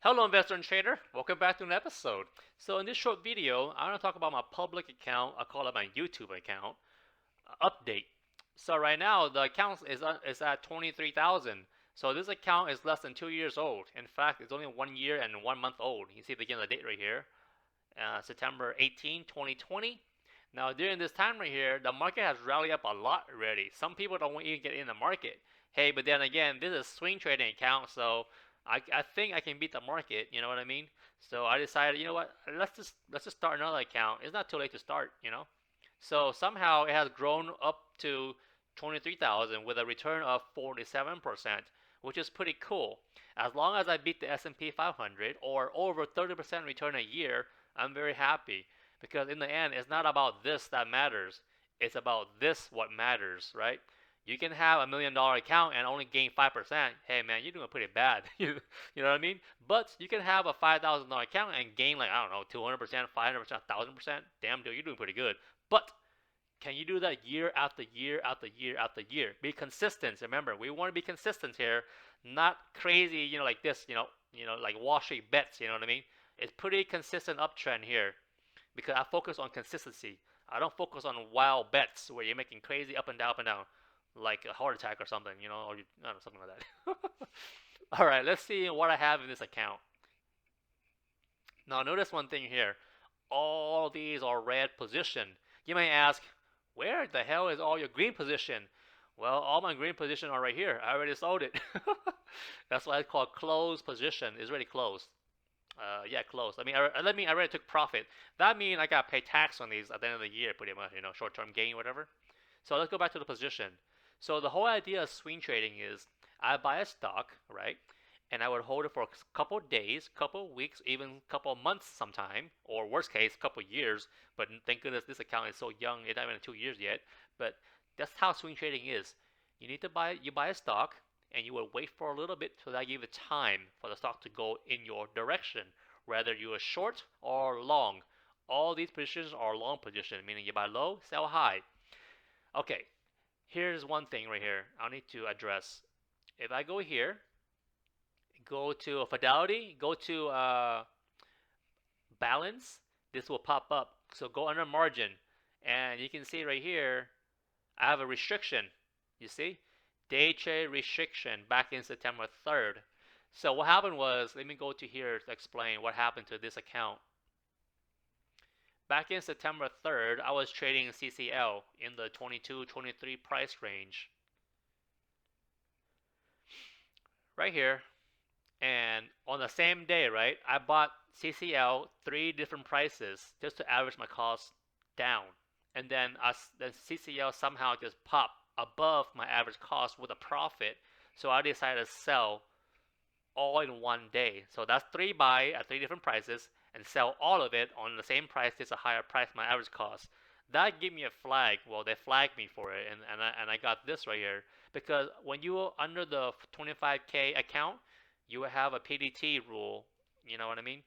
Hello, investor and trader. Welcome back to an episode. So, in this short video, I'm going to talk about my public account. I call it my YouTube account update. So, right now, the account is at 23,000. So, this account is less than 2 years old. In fact, it's only 1 year and 1 month old. You see the beginning of the date right here, September 18, 2020. Now, during this time right here, the market has rallied up a lot already. Some people don't even get in the market. Hey, but then again, this is a swing trading account, so I think I can beat the market. You know what I mean? So I decided, you know what? Let's just start another account. It's not too late to start. So somehow it has grown up to 23,000 with a return of 47%, which is pretty cool. As long as I beat the S&P 500 or over 30% return a year, I'm very happy because in the end, it's not about this that matters. It's about this what matters, right? You can have $1 million account and only gain 5%. Hey man, you're doing pretty bad. You know what I mean? But you can have a $5,000 account and gain like I don't know 200%, 500%, 1,000%. Damn, dude, you're doing pretty good. But can you do that year after year after year after year? Be consistent. Remember, we want to be consistent here, not crazy. Like this. Like Wall Street bets. You know what I mean? It's pretty consistent uptrend here because I focus on consistency. I don't focus on wild bets where you're making crazy up and down, like a heart attack or something, or I don't know, something like that. All right, let's see what I have in this account. Now, notice one thing here. All these are red position. You may ask, where the hell is all your green position? Well, all my green position are right here. I already sold it. That's why it's called closed position. It's already closed. Yeah, close. I already took profit. That means I got to pay tax on these at the end of the year, pretty much. Short-term gain, whatever. So let's go back to the position. So the whole idea of swing trading is I buy a stock, right? And I would hold it for a couple days, couple weeks, even couple months sometime, or worst case, couple years. But thank goodness this account is so young; it's not even 2 years yet. But that's how swing trading is. You buy a stock, and you will wait for a little bit so that give it time for the stock to go in your direction, whether you are short or long. All these positions are long position, meaning you buy low, sell high. Okay, here's one thing right here I need to address. If I go here, go to fidelity, go to balance, this will pop up. So go under margin, and you can see right here, I have a restriction. You see, day trade restriction back in September 3rd. So what happened was, let me go to here to explain what happened to this account. Back in September 3rd, I was trading CCL in the 22, 23 price range. Right here. And on the same day, right, I bought CCL 3 different prices just to average my costs down. And then CCL somehow just popped above my average cost with a profit. So I decided to sell all in one day. So that's 3 buy at 3 different prices and sell all of it on the same price, just a higher price, my average cost. That gave me a flag. Well, they flagged me for it, and I got this right here because when you are under the 25K account, you have a PDT rule. You know what I mean?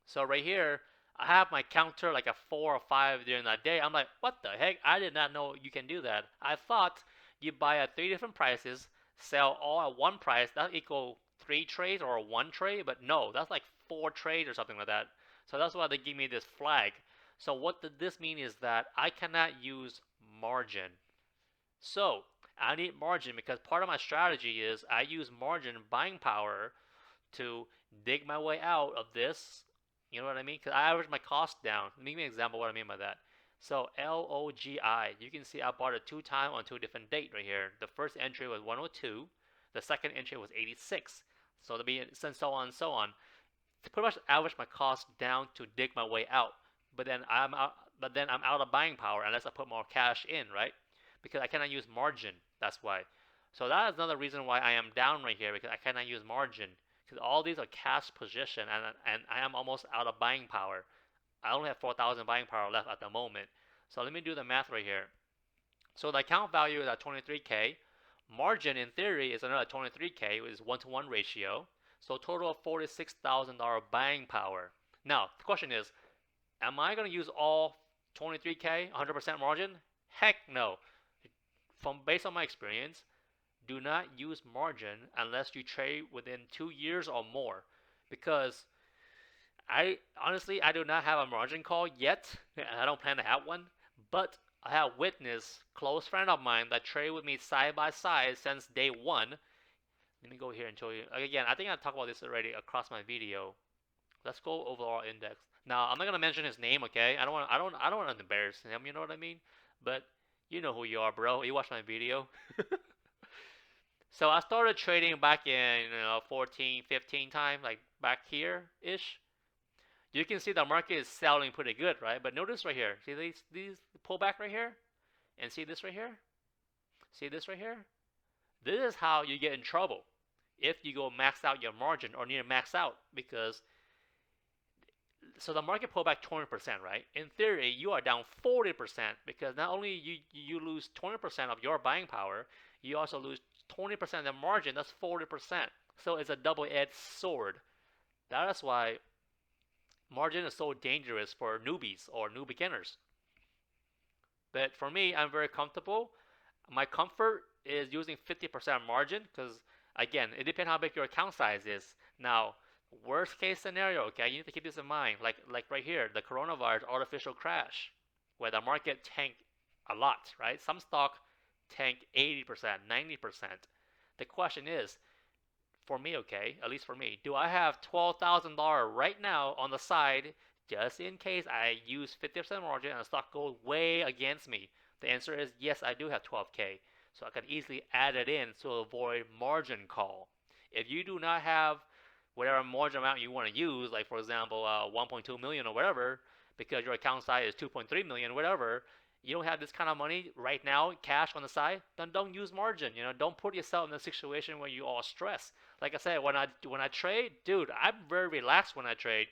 So right here, I have my counter like a 4 or 5 during that day. I'm like, what the heck? I did not know you can do that. I thought you buy at 3 different prices, sell all at one price. That equal 3 trades or one trade, but no, that's like 4 trades or something like that. So that's why they give me this flag. So what did this mean is that I cannot use margin. So I need margin because part of my strategy is I use margin buying power to dig my way out of this. You know what I mean? Because I average my cost down. Let me give you an example of what I mean by that. So LOGI, you can see I bought it 2 times on 2 different dates right here. The first entry was 102. The second entry was 86. So to be so on and so on. To pretty much average my cost down to dig my way out. But then I'm out. But then I'm out of buying power unless I put more cash in, right? Because I cannot use margin. That's why. So that is another reason why I am down right here because I cannot use margin because all these are cash position and I am almost out of buying power. I only have 4,000 buying power left at the moment. So let me do the math right here. So the account value is at 23K. Margin in theory is another 23K, which is 1-to-1 ratio. So total of $46,000 buying power. Now the question is, am I going to use all 23K 100% margin? Heck no. From based on my experience, do not use margin unless you trade within 2 years or more because I honestly I do not have a margin call yet, and I don't plan to have one. But I have witnessed close friend of mine that traded with me side by side since day one. Let me go here and show you again. I think I talked about this already across my video. Let's go overall index. Now I'm not gonna mention his name, okay? I don't want to embarrass him. You know what I mean? But you know who you are, bro. You watched my video. So I started trading back in 14, 15 time, like back here ish. You can see the market is selling pretty good, right? But notice right here. See these pullback right here, and see this right here. See this right here. This is how you get in trouble if you go max out your margin or near max out because so the market pulled back 20%, right? In theory, you are down 40% because not only you lose 20% of your buying power, you also lose 20% of the margin. That's 40%. So it's a double-edged sword. That is why margin is so dangerous for newbies or new beginners. But for me, I'm very comfortable. My comfort is using 50% margin because, again, it depends how big your account size is. Now, worst case scenario, okay, you need to keep this in mind. Like right here, the coronavirus artificial crash, where the market tanked a lot, right? Some stock tanked 80%, 90%. The question is, for me, okay, at least for me, do I have $12,000 right now on the side just in case I use 50% margin and the stock goes way against me? The answer is yes, I do have 12K. So I can easily add it in to avoid margin call. If you do not have whatever margin amount you want to use, like for example 1.2 million or whatever, because your account size is 2.3 million, whatever, you don't have this kind of money right now, cash on the side, then don't use margin. Don't put yourself in a situation where you all stress. Like I said, when I trade, dude, I'm very relaxed when I trade.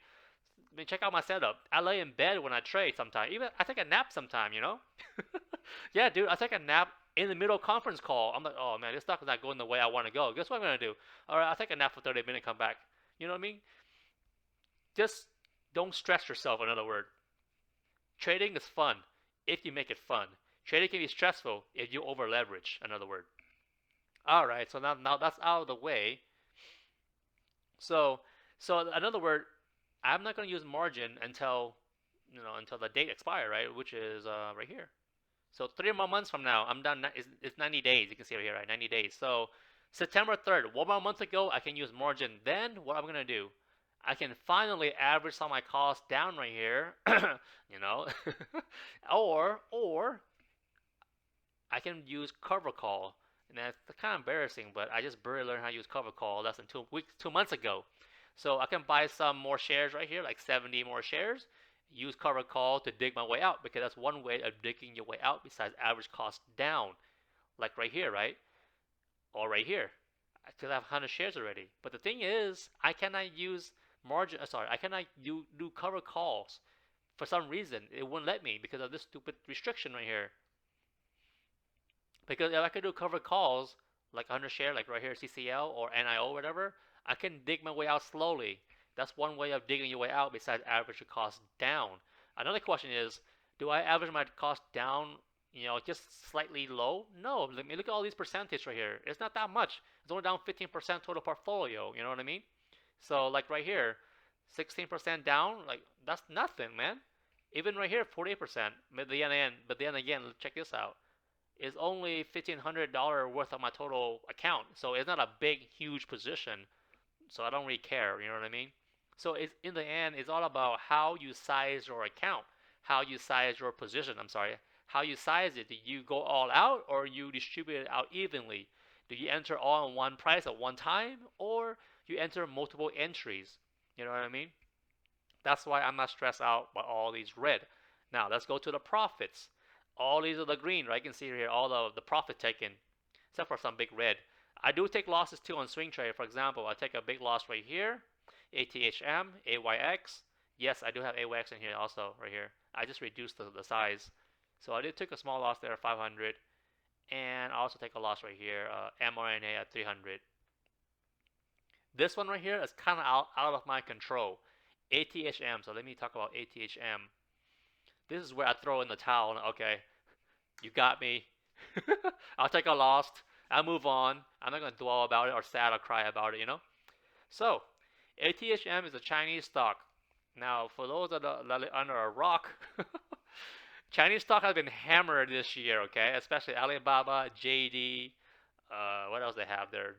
I mean, check out my setup. I lay in bed when I trade sometimes. Even I take a nap sometime. Yeah, dude, I take a nap in the middle of conference call. I'm like, oh man, this stuff is not going the way I want to go. Guess what I'm gonna do? All right, I'll take a nap for 30 minutes, come back. You know what I mean? Just don't stress yourself. In other words, trading is fun if you make it fun. Trading can be stressful if you over leverage. In other words. All right, so now that's out of the way. So in other words, I'm not gonna use margin until the date expire, right? Which is right here. So 3 more months from now, I'm done. It's 90 days. You can see right here, right? 90 days. So September 3rd, 1 more month ago, I can use margin. Then what I'm gonna do? I can finally average some of my costs down right here, you know, or I can use cover call, and that's kind of embarrassing. But I just barely learned how to use cover call less than 2 weeks, 2 months ago. So I can buy some more shares right here, like 70 more shares. Use cover call to dig my way out because that's one way of digging your way out besides average cost down, like right here, right? Or right here. I still have 100 shares already. But the thing is, I cannot use margin. Sorry, I cannot do cover calls for some reason. It wouldn't let me because of this stupid restriction right here. Because if I could do cover calls, like 100 share, like right here, CCL or NIO, whatever, I can dig my way out slowly. That's one way of digging your way out besides average your cost down. Another question is, do I average my cost down, just slightly low? No, let me look at all these percentage right here. It's not that much. It's only down 15% total portfolio. You know what I mean? So like right here, 16% down, like that's nothing, man. Even right here, 48%. But then again, check this out. It's only $1,500 worth of my total account, so it's not a big, huge position. So I don't really care. You know what I mean? So it's in the end, it's all about how you size your account, how you size your position. I'm sorry, how you size it. Do you go all out or you distribute it out evenly? Do you enter all in one price at one time or you enter multiple entries? You know what I mean? That's why I'm not stressed out by all these red. Now let's go to the profits. All these are the green, right? You can see here all the profit taken, except for some big red. I do take losses too on swing trade. For example, I take a big loss right here, ATHM, AYX. Yes, I do have AYX in here also, right here. I just reduced the size. So I did take a small loss there, 500. And I also take a loss right here, mRNA at 300. This one right here is kind of out of my control. ATHM, so let me talk about ATHM. This is where I throw in the towel. Okay, you got me. I'll take a loss. I'll move on. I'm not gonna dwell about it or sad or cry about it. So ATHM is a Chinese stock. Now, for those that are under a rock, Chinese stock has been hammered this year. Okay, especially Alibaba, JD. What else they have there?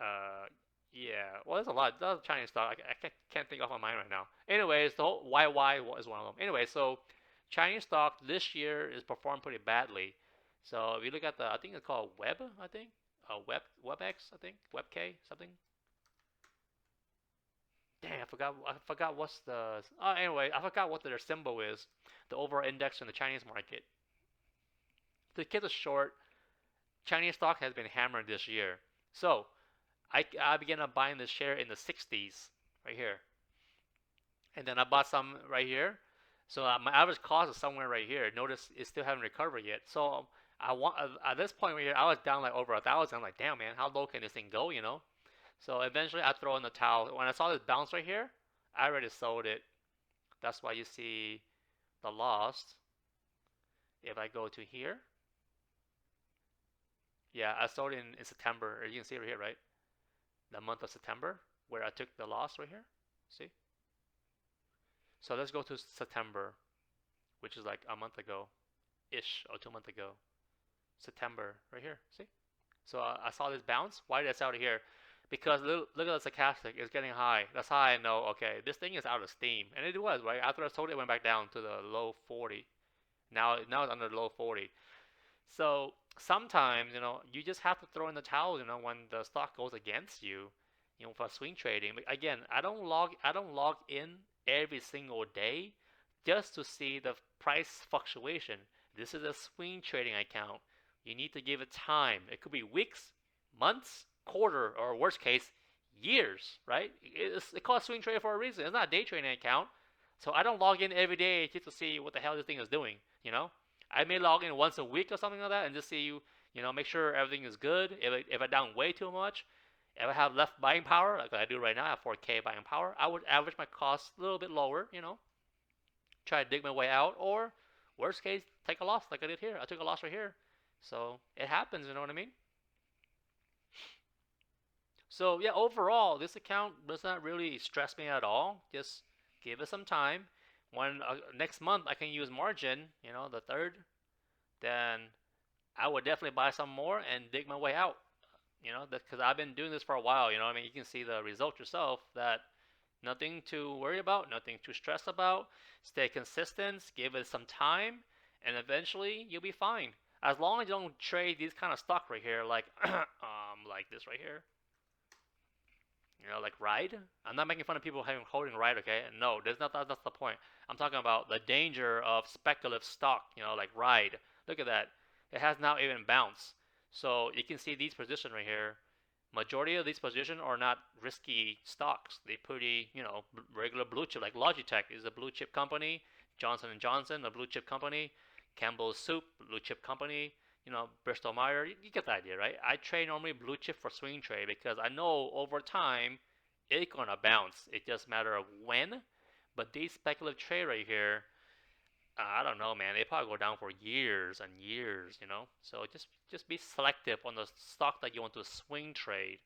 Uh, yeah, well, there's a lot. There's Chinese stock. I can't think off my mind right now. Anyways, the whole YY is one of them. Anyway, so Chinese stock this year is performed pretty badly. So if you look at the, I think it's called Web, I think, WebX, I think, WebK, something. Dang, I forgot what's the. Anyway, I forgot what their symbol is. The overall index in the Chinese market. To get it short, Chinese stock has been hammered this year. So I began buying this share in the 60s, right here, and then I bought some right here. So my average cost is somewhere right here. Notice it still haven't recovered yet. So I want at this point right here, I was down like over 1,000. I'm like, damn man, how low can this thing go? So eventually I throw in the towel. When I saw this bounce right here, I already sold it. That's why you see the loss. If I go to here, yeah, I sold it in September. You can see right here, right? The month of September, where I took the loss right here. See? So let's go to September, which is like a month ago, ish, or 2 months ago. September, right here. See? So I saw this bounce. Why did I sell it here? Because look at the stochastic. It's getting high. That's how I know, okay, this thing is out of steam. And it was, right? After I sold it, it went back down to the low 40. Now it's under the low 40. So sometimes, you just have to throw in the towel, when the stock goes against you, for swing trading. But again, I don't log in every single day just to see the price fluctuation. This is a swing trading account. You need to give it time. It could be weeks, months, quarter, or worst case, years, right? It's called swing trading for a reason. It's not a day trading account. So I don't log in every day just to see what the hell this thing is doing, I may log in once a week or something like that and just see make sure everything is good. If I down way too much, if I have left buying power, like I do right now, I have 4K buying power, I would average my costs a little bit lower, try to dig my way out, or worst case, take a loss like I did here. I took a loss right here. So it happens, you know what I mean? So yeah, overall, this account does not really stress me at all. Just give it some time. When next month I can use margin, the third, then I would definitely buy some more and dig my way out. Because I've been doing this for a while. I mean, you can see the result yourself. That nothing to worry about, nothing to stress about. Stay consistent, give it some time, and eventually you'll be fine. As long as you don't trade these kind of stock right here, like like this right here. Like Ride. I'm not making fun of people holding Ride, okay? No, that's the point. I'm talking about the danger of speculative stock, like Ride. Look at that. It has now even bounced. So you can see these positions right here. Majority of these positions are not risky stocks. They pretty, regular blue chip. Like Logitech is a blue chip company. Johnson and Johnson, a blue chip company. Campbell's Soup, blue chip company. Bristol Myers. You get the idea, right? I trade normally blue chip for swing trade because I know over time it's gonna bounce. It just matter of when. But these speculative trade right here, I don't know, man. They probably go down for years and years. So just be selective on the stock that you want to swing trade,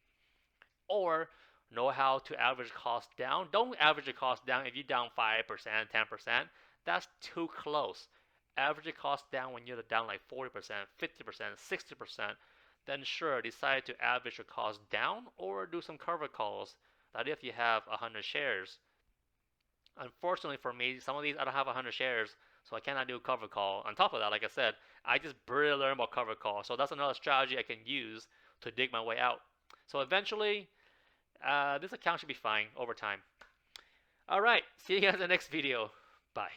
or know how to average cost down. Don't average the cost down if you're down 5%, 10%. That's too close. Average the cost down when you're down like 40%, 50%, 60%. Then sure, decide to average your cost down or do some cover calls. That if you have 100 shares. Unfortunately for me, some of these I don't have 100 shares, so I cannot do a cover call. On top of that, like I said, I just barely learned about cover call, so that's another strategy I can use to dig my way out. So eventually, this account should be fine over time. All right, see you guys in the next video. Bye.